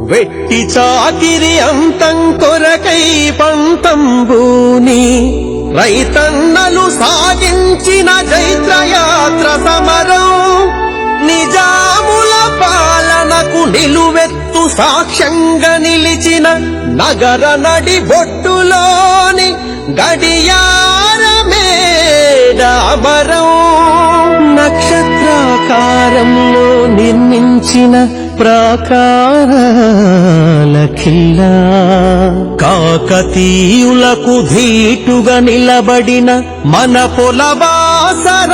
వెట్టి చాకిరి అంతం కొరకై పంతంబూని రైతన్నలు సాగించిన జైత్రయాత్ర సమరం నిజాముల పాలనకు నిలువెత్తు సాక్ష్యంగా నిలిచిన నగర నడి బొట్టులోని గడియారమేడామరం నక్షత్రాకారంలో నిర్మించిన ప్రాకారాల ఖిల్లా కాకతీయులకు ధీటుగా నిలబడిన మన పొలబాసరాజులు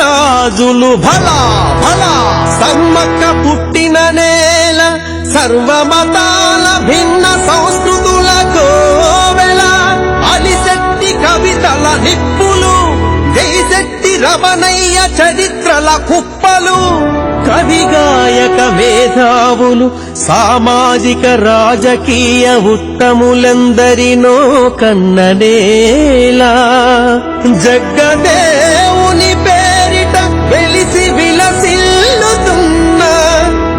భలా భలా సమ్మక్క పుట్టిన నేల సర్వమతాల భిన్న సంస్కృతుల కోవెల అలిశెట్టి కవితల నిప్పులు జైశెట్టి రమణయ్య చరిత్రల కుప్పలు కవి గాయక మేధావులు సామాజిక రాజకీయ ఉత్తములందరినో కన్ననేలా జగ్గదేవుని పేరిట వెలిసి విలసిల్లుతున్న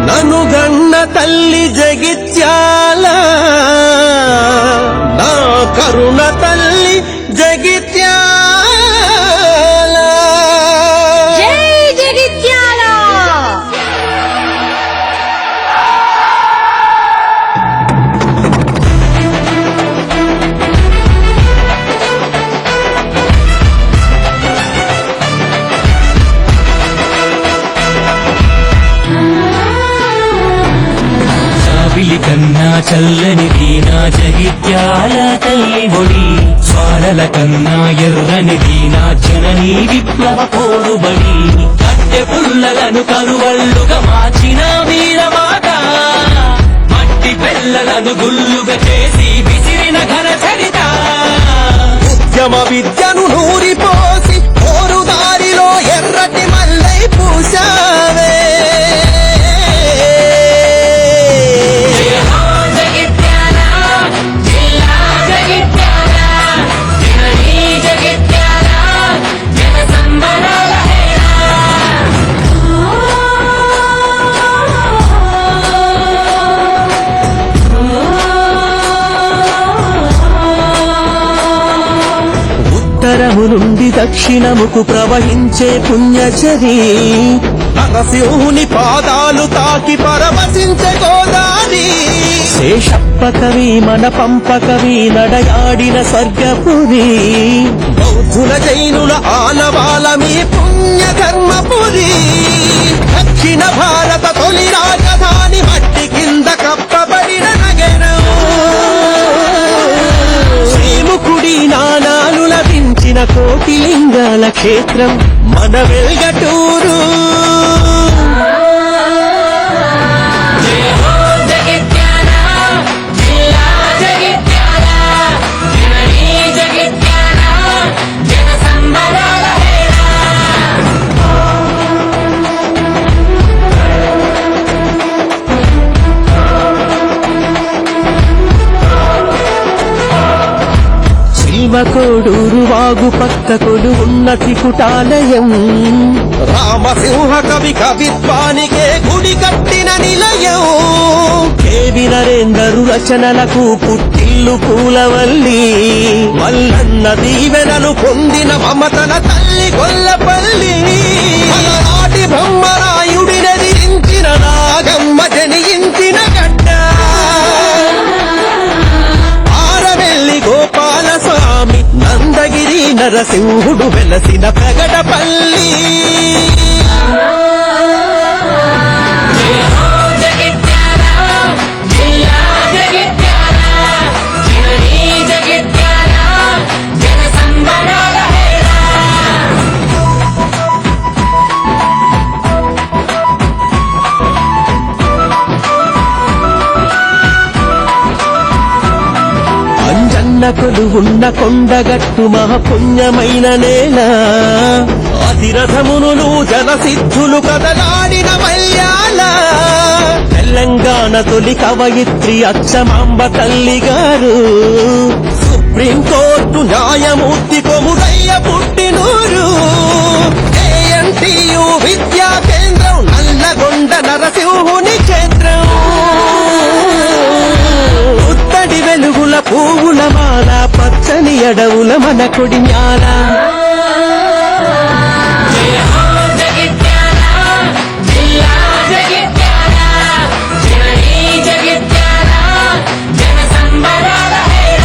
ననుగన్న తల్లి జగిత్యాల నా కరుణ తల్లి జగిత్యాల కన్నా చల్లని దీనా జగిత్యాల తల్లి ఒడి స్వారల కన్నా ఎర్రని దీనా జననీ విప్లవ పోరుబడి కట్టె పుల్లలను కరువళ్ళుగా మార్చిన వీరమాత మట్టి పెళ్ళలను గుల్లుగా చేసి విసిరిన ఘన చరిత ఉద్యమ విద్యను నూరిపోసి పోరు దారిలో ఎర్రటి మల్లై పూసావే ఉత్తరము నుండి దక్షిణముకు ప్రవహించే పుణ్యచరి నరసింహుని పాదాలు తాకి పరవశించే గోదారి శేషప్ప కవి మన పంప కవి నడయాడిన స్వర్గపురి బౌద్ధుల జైనుల ఆనవాల మీ పుణ్య ధర్మపురి దక్షిణ భారత తొలి రాజధాని మట్టి కింద కప్పబడిన నగరం శ్రీముఖుడి నానాలు లభించిన కోటిలింగాల క్షేత్రం మన వెల్గటూరు కోడూరు వాగు పక్కకొడు ఉన్న త్రికుటాలయం రామసింహ కవి కవిత్వానికే గుడి కట్టిన నిలయం కేవి నరేందరు రచనలకు పుట్టిల్లు పూలవల్లి మల్లన్న దీవెనలు పొందిన మమతల తల్లి గొల్లపల్లి నాటి బ్రహ్మరాయుడినెదిరించిన నాగమ్మ జనియించిన గడ్డ ఆరవెల్లి గోపాల స్వామి నందగిరి నరసింహుడు వెలసిన ప్రగడపల్లి కొలువున్న కొండగట్టు మహాపుణ్యమైన నేల అతిరథమునులు జనసిద్ధులు కదలాడిన మల్యాల తెలంగాణ తొలి కవయిత్రి అచ్చమాంబ తల్లి గారు సుప్రీంకోర్టు న్యాయమూర్తి కొమురయ్య పుట్టినూరు ANTU విద్యా కేంద్రం నల్లగొండ నరసింహుని క్షేత్రం మన కొడిమ్యాల జయ హో జగిత్యాల జిల్లా జగిత్యాల జననీ జగిత్యాల జన సంబరాల హేళ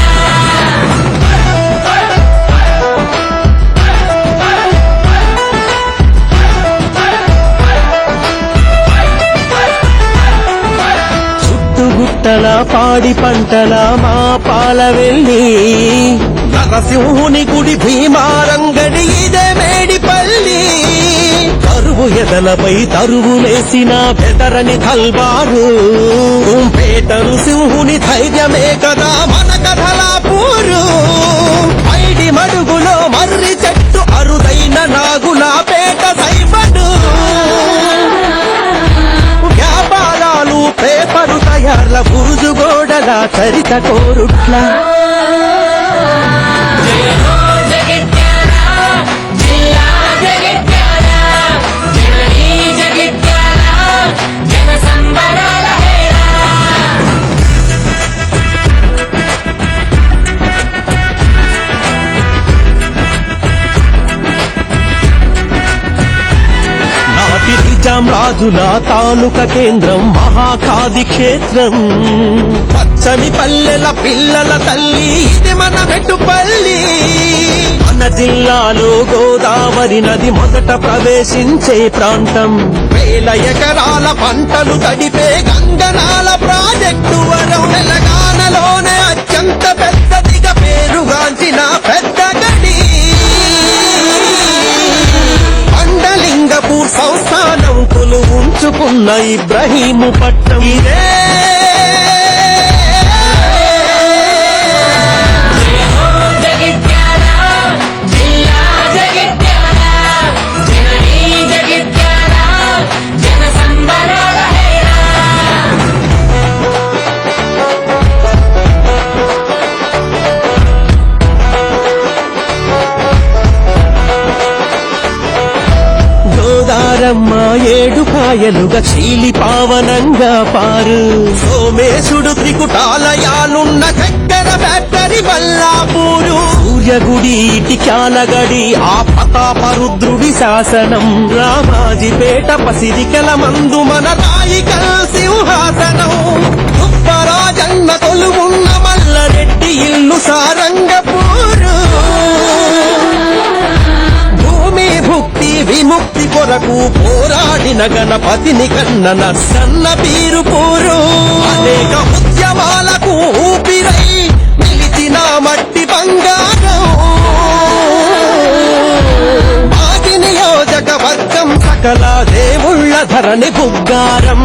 చుట్టుగుట్టల పాడి పంటల మా పాల వెళ్ళి నరసింహుని గుడి భీమారంగడి ఇదే మేడిపల్లి కరువు ఎదలపై తరువులేసిన బెదరని కల్వారు పేటను సింహుని ధైర్యమే కదా మన కథలా పూరు ఐడి మడుగులో మర్రి చెట్టు అరుదైన నాగుల పేట సైబడు వ్యాపారాలు పేపరు తయార్ల బురుజు గోడల చరిత కోరుట్ల జయ హో జగిత్యాల జిల్లా జగిత్యాల జననీ జగిత్యాల జన సంబరాల హేళ నాటి నిజాం రాజుల తాలూక కేంద్రం మహాఖాది క్షేత్రం పచ్చని పల్లెల పిల్లల తల్లి ఇది మన మెట్టుపల్లి మన జిల్లాలో గోదావరి నది మొదట ప్రవేశించే ప్రాంతం వేల ఎకరాల పంటలు తడిపే గంగనాల ప్రాజెక్టు వరం తెలంగాణలోనే అత్యంత పెద్దదిగా పేరుగాంచిన పెద్ద గడి అండలింగపూర్ సంస్థానం కొలు ఉంచుకున్న ఇబ్రహీము పట్నం ఇదే జయ హో జగిత్యాల జిల్లా జగిత్యాల జననీ జగిత్యాల జన సంబరాల హేళ గోదారమ్మ ఏడు కాయలుగా చీలి పావనంగా పారు సోమేశుడు త్రికుటాలయాలున్న చక్కెర ఫ్యాక్టరీ వల్లాపూరు సూర్యగుడి ఇటిక్యాలగడి ఆ ప్రతాపరుద్రుడి శాసనం రామాజిపేట పసిరికల మందు మన రాయికల్ సింహాసనం ఉప్పరాజన్న కొలువున్న మల్లరెడ్డి ఇల్లు సారంగపూరు భూమి భుక్తి విముక్తి కొరకు పోరాడిన గణపతిని కన్నన సన్న పీరు పూరు అనేక ఉద్యమాలకు ఊపిరై నిలిచిన మట్టి బంగారం మాది నియోజకవర్గం సకల దేవుళ్ళ ధరణి బుగ్గారం